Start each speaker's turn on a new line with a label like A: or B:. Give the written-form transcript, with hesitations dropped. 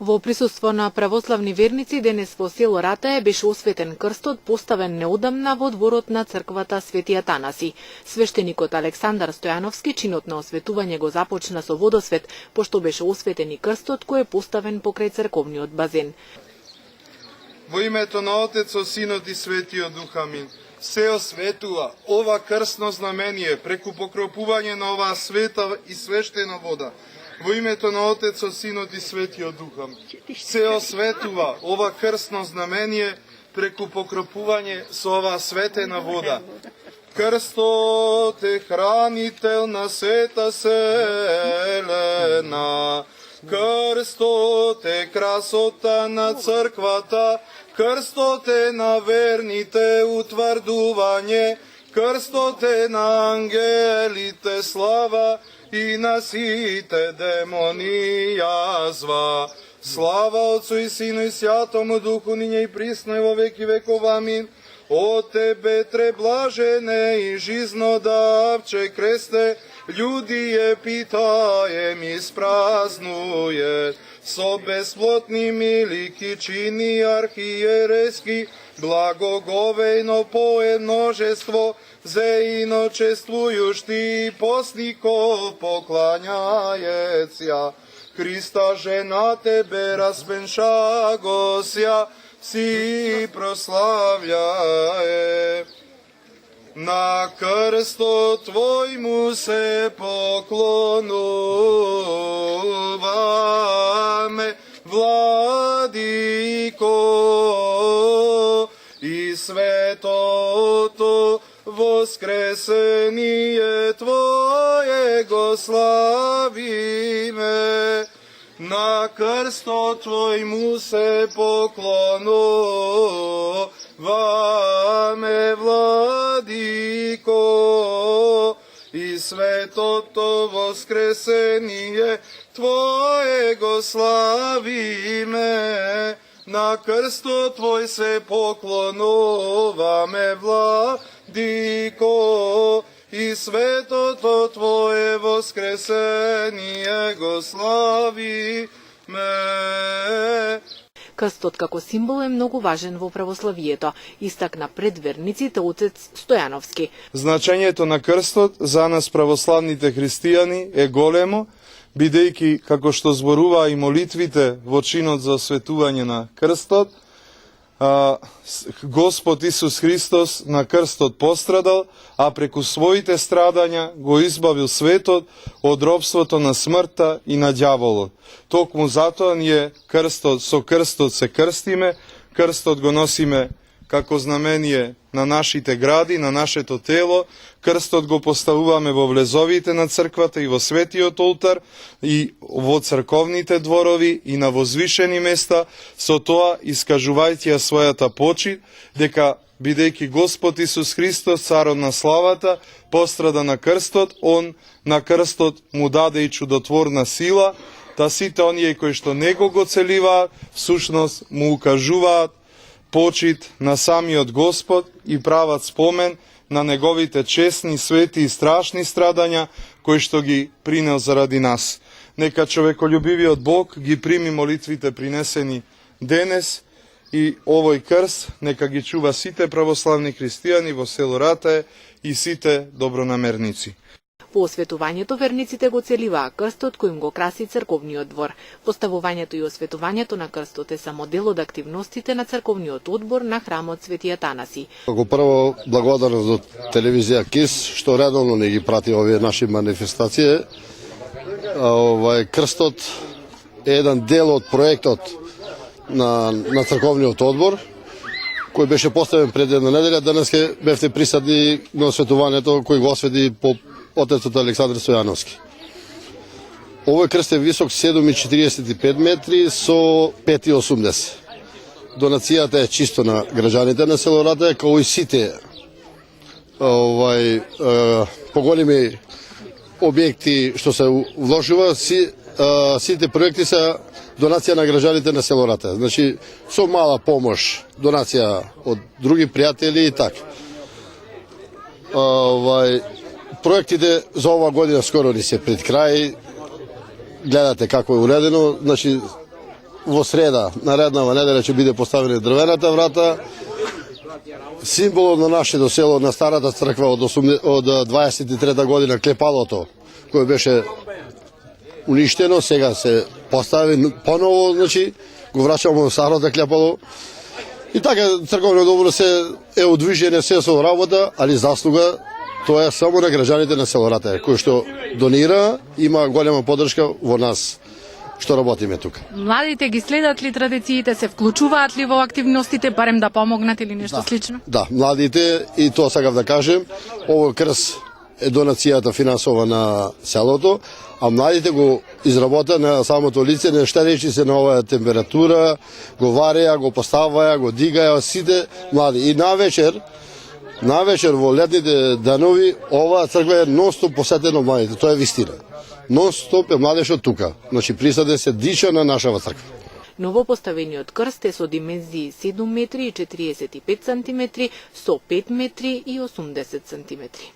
A: Во присуство на православни верници денес во село Ратаe беше осветен крстот поставен неодамна во дворот на црквата Свети Атанаси. Свештеникот Александар Стојановски чинот на осветување го започна со водосвет, пошто беше осветен и крстот кој е поставен покрај црковниот базен.
B: Во името на Отецот, Синот и Светиот Дух, амин. Се осветува ова крстно знамение преку покропување на оваа света и свештена вода. Во името на Отецот, Синот и Светиот Дух. Се осветува ова крстно знамение преку покропување со оваа светена вода. Крстот е хранител на сета селена. Крстот е красота на црквата. Крстот е на верните утврдување. Крстот е на ангелите слава. И на сите демони јазва. Слава Отцу и Сину и Святому Духу, ниње и присно и во веки веков. Амин. О Тебе, треблажене и жизнодавче кресте, људие питаем испразнуе. Со бесплотни милики чини архиерески, благоговејно пое множество, зеино чествујушти постников поклањајецја. Христа жена Тебе распеншагосја, си прославляе. На крстот Твој му се поклонуваме, Владико, и светото воскресение Твое го славиме. На крстот Твој му се поклонуваме, Владико, и светото воскресение Твое го славиме. На крстот Твој се поклонуваме, Владико, и светото Твое воскресение го славиме.
A: Крстот како символ е многу важен во православието, истакна пред верниците отец Стојановски.
B: Значењето на крстот за нас православните христијани е големо, бидејќи, како што зборува и молитвите во чинот за осветување на крстот, Господ Исус Христос на крстот пострадал, а преку своите страдања го избавил светот од робството на смртта и на ѓаволот. Токму затоа ние со крстот се крстиме, крстот го носиме како знамение на нашите гради, на нашето тело. Крстот го поставуваме во влезовите на црквата и во светиот олтар и во црковните дворови и на возвишени места, со тоа искажувајќи ја својата почит, дека бидејќи Господ Исус Христос, царот на славата, пострада на крстот, он на крстот му даде и чудотворна сила, та сите оние кои што него го целиваат, всушност му укажуваат почит на самиот Господ и прават спомен на неговите честни, свети и страшни страдања кои што ги принел заради нас. Нека човеколюбивиот Бог ги прими молитвите принесени денес и овој крст нека ги чува сите православни христијани во село Ратаe и сите добронамерници.
A: По осветувањето верниците го целиваа крстот кој им го краси црковниот двор. Поставувањето и осветувањето на крстот е само дел од активностите на црковниот одбор на храмот Свети Атанаси.
C: Како прво благодарност до телевизија КИС што редовно не ги прати овие наши манифестации. Крстот е еден дел од проектот на црковниот одбор кој беше поставен пред една неделја. Денес бевте присадни на осветувањето кој го освети по отецот Александар Стојановски. Овој крст е висок 7,45 метри со 5,80. Донацијата е чисто на граѓаните на село Ратаe, како и сите поголеми објекти што се вложува, сите проекти се донација на граѓаните на село Ратаe. Значи, со мала помош, донација од други пријатели и така. Проектите за ова година скоро ни се пред крај. Гледате како е уредено. Значи, во среда, нареднава неделя ќе биде поставена дрвената врата. Символот на нашето село, на старата црква од 23 година, клепалото, кое беше уништено, сега се постави поново, значи, го врачаме во старото клепало. И така, црковно добро се е одвижење се со работа, али заслуга тоа е само на граѓаните на село Ратево, кои што донира, има голема поддршка во нас што работиме тука.
D: Младите ги следат ли традициите, се вклучуваат ли во активностите, барем да помогнат или нешто слично?
C: Да, младите, и тоа сакав да кажем, овој крст е донацијата финансова на селото, а младите го изработа на самото лице, не штедејќи се на оваа температура, го вареа, го поставаја, го дигаја, сите млади. И навечер во летните данови, оваа црква е нон-стоп посетена од младите, тоа е вистина. Нон-стоп е младежот тука, значи присаден се дича на нашава црква.
A: Новопоставениот крст е со димензии 7 метри и 45 сантиметри, со 5 метри и 80 сантиметри.